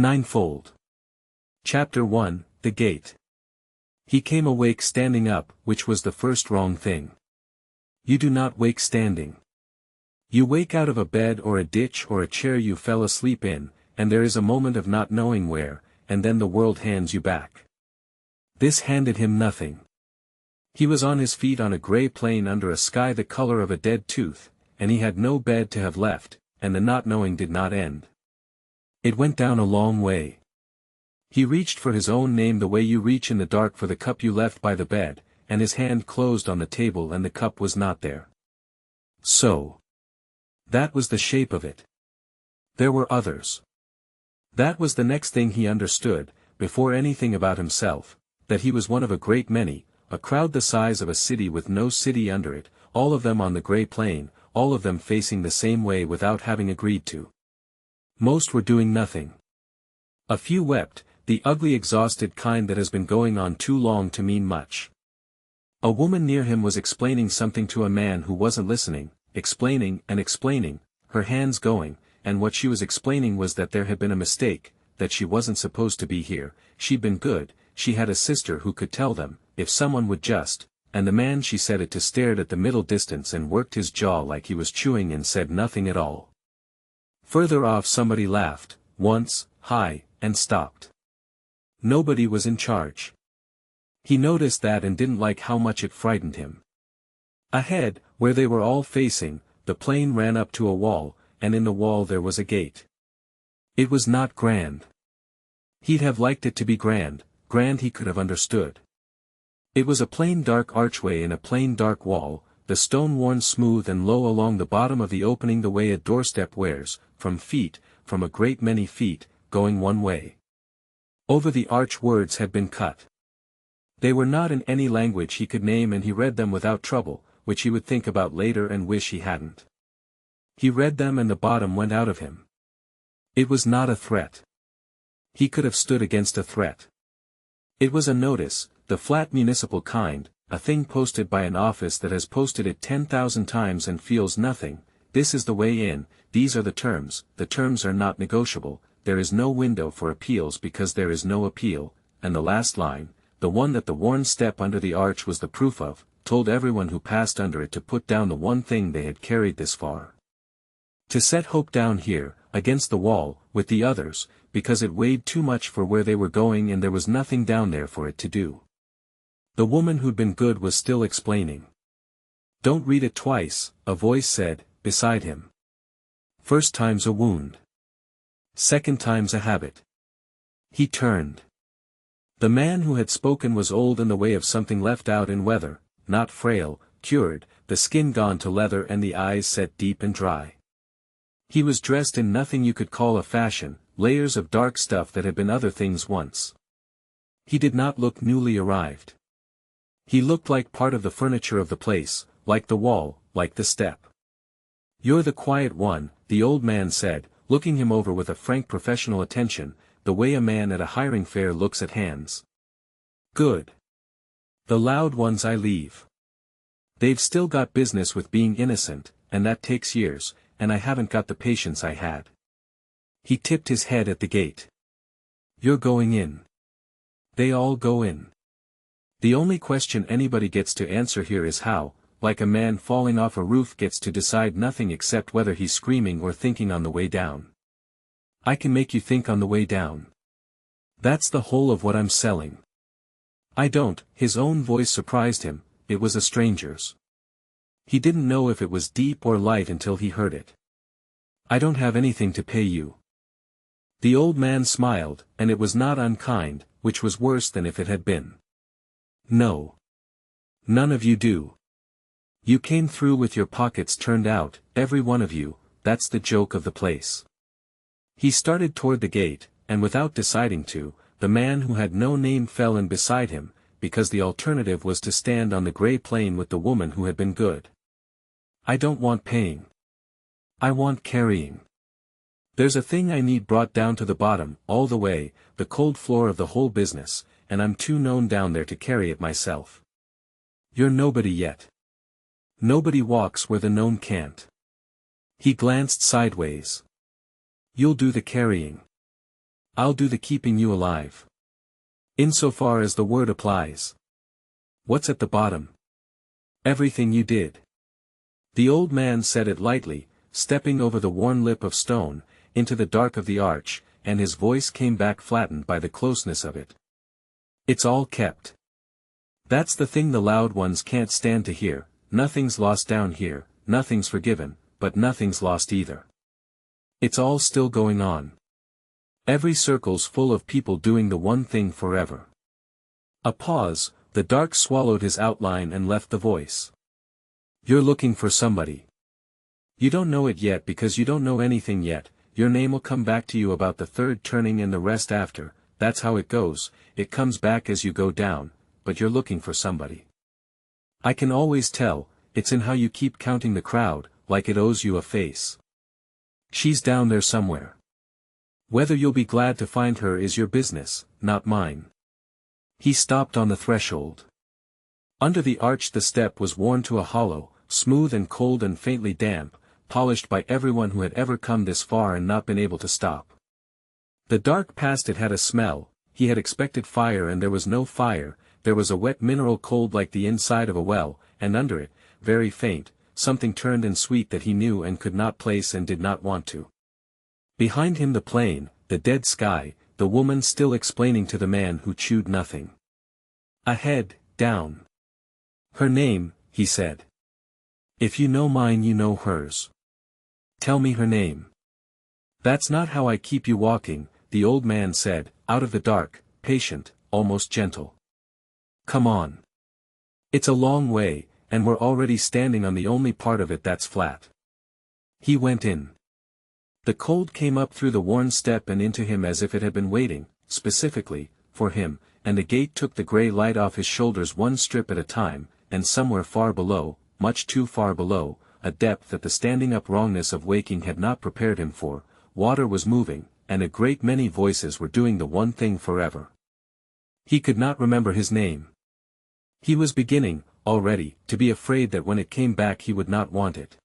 Ninefold. Chapter 1, The Gate. He came awake standing up, which was the first wrong thing. You do not wake standing. You wake out of a bed or a ditch or a chair you fell asleep in, and there is a moment of not knowing where, and then the world hands you back. This handed him nothing. He was on his feet on a grey plain under a sky the color of a dead tooth, and he had no bed to have left, and the not knowing did not end. It went down a long way. He reached for his own name the way you reach in the dark for the cup you left by the bed, and his hand closed on the table and the cup was not there. So. That was the shape of it. There were others. That was the next thing he understood, before anything about himself, that he was one of a great many, a crowd the size of a city with no city under it, all of them on the grey plain, all of them facing the same way without having agreed to. Most were doing nothing. A few wept, the ugly exhausted kind that has been going on too long to mean much. A woman near him was explaining something to a man who wasn't listening, explaining and explaining, her hands going, and what she was explaining was that there had been a mistake, that she wasn't supposed to be here, she'd been good, she had a sister who could tell them, if someone would just, and the man she said it to stared at the middle distance and worked his jaw like he was chewing and said nothing at all. Further off somebody laughed, once, high, and stopped. Nobody was in charge. He noticed that and didn't like how much it frightened him. Ahead, where they were all facing, the plain ran up to a wall, and in the wall there was a gate. It was not grand. He'd have liked it to be grand he could have understood. It was a plain dark archway in a plain dark wall, the stone worn smooth and low along the bottom of the opening the way a doorstep wears, from a great many feet, going one way. Over the arch words had been cut. They were not in any language he could name and he read them without trouble, which he would think about later and wish he hadn't. He read them and the bottom went out of him. It was not a threat. He could have stood against a threat. It was a notice, the flat municipal kind, a thing posted by an office that has posted it 10,000 times and feels nothing. This is the way in, these are the terms are not negotiable, there is no window for appeals because there is no appeal, and the last line, the one that the worn step under the arch was the proof of, told everyone who passed under it to put down the one thing they had carried this far. To set hope down here, against the wall, with the others, because it weighed too much for where they were going and there was nothing down there for it to do. The woman who'd been good was still explaining. Don't read it twice, a voice said, beside him. First time's a wound. Second time's a habit. He turned. The man who had spoken was old in the way of something left out in weather, not frail, cured, the skin gone to leather and the eyes set deep and dry. He was dressed in nothing you could call a fashion, layers of dark stuff that had been other things once. He did not look newly arrived. He looked like part of the furniture of the place, like the wall, like the step. You're the quiet one, the old man said, looking him over with a frank professional attention, the way a man at a hiring fair looks at hands. Good. The loud ones I leave. They've still got business with being innocent, and that takes years, and I haven't got the patience I had. He tipped his head at the gate. You're going in. They all go in. The only question anybody gets to answer here is how, like a man falling off a roof gets to decide nothing except whether he's screaming or thinking on the way down. I can make you think on the way down. That's the whole of what I'm selling. I don't, his own voice surprised him, it was a stranger's. He didn't know if it was deep or light until he heard it. I don't have anything to pay you. The old man smiled, and it was not unkind, which was worse than if it had been. No. None of you do. You came through with your pockets turned out, every one of you, that's the joke of the place. He started toward the gate, and without deciding to, the man who had no name fell in beside him, because the alternative was to stand on the grey plain with the woman who had been good. I don't want paying. I want carrying. There's a thing I need brought down to the bottom, all the way, the cold floor of the whole business, and I'm too known down there to carry it myself. You're nobody yet. Nobody walks where the known can't. He glanced sideways. You'll do the carrying. I'll do the keeping you alive. Insofar as the word applies. What's at the bottom? Everything you did. The old man said it lightly, stepping over the worn lip of stone, into the dark of the arch, and his voice came back flattened by the closeness of it. It's all kept. That's the thing the loud ones can't stand to hear. Nothing's lost down here, nothing's forgiven, but nothing's lost either. It's all still going on. Every circle's full of people doing the one thing forever. A pause, the dark swallowed his outline and left the voice. You're looking for somebody. You don't know it yet because you don't know anything yet. Your name will come back to you about the third turning and the rest after. That's how it goes, it comes back as you go down, but you're looking for somebody. I can always tell, it's in how you keep counting the crowd, like it owes you a face. She's down there somewhere. Whether you'll be glad to find her is your business, not mine. He stopped on the threshold. Under the arch the step was worn to a hollow, smooth and cold and faintly damp, polished by everyone who had ever come this far and not been able to stop. The dark past it had a smell. He had expected fire and there was no fire. There was a wet mineral cold like the inside of a well, and under it, very faint, something turned and sweet that he knew and could not place and did not want to. Behind him the plain, the dead sky, the woman still explaining to the man who chewed nothing. Ahead, down. Her name, he said. If you know mine you know hers. Tell me her name. That's not how I keep you walking, the old man said, out of the dark, patient, almost gentle. Come on. It's a long way, and we're already standing on the only part of it that's flat. He went in. The cold came up through the worn step and into him as if it had been waiting, specifically, for him, and the gate took the grey light off his shoulders one strip at a time, and somewhere far below, much too far below, a depth that the standing-up wrongness of waking had not prepared him for, water was moving, and a great many voices were doing the one thing forever. He could not remember his name. He was beginning, already, to be afraid that when it came back he would not want it.